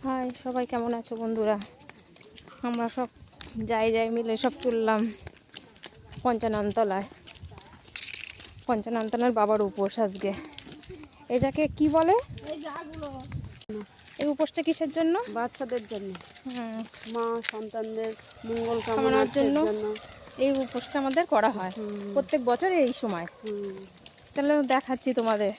High, সবাই কেমন আছো বন্ধুরা? আমরা সব যাই মিলে সব চললাম পঞ্চাননতলায়। পঞ্চাননতলার বাবার উপোস আজকে। এটাকে কি বলে? এই উপোসটা কিসের জন্য? বাচ্চাদের জন্য, মা সন্তানদের মঙ্গল কামনার জন্য জন্য এই উপোসটা আমাদের করা হয় প্রত্যেক বছর এই সময়। চলো দেখাচ্ছি তোমাদের।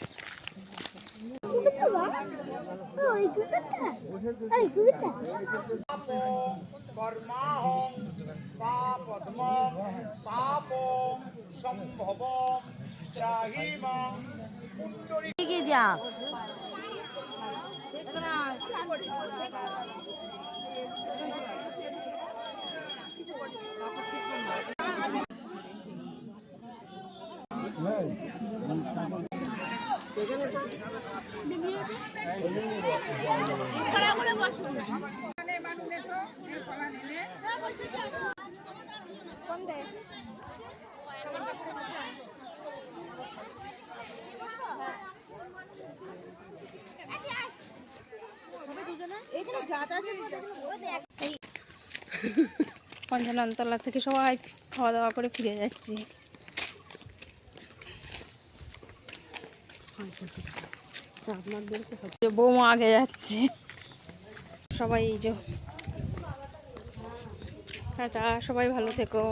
পঞ্চাননতলা থেকে সবাই খাওয়া দাওয়া করে ফিরে যাচ্ছি। বৌমা আগে যাচ্ছে। সবাই এই যে টাটা, সবাই ভালো থেকো।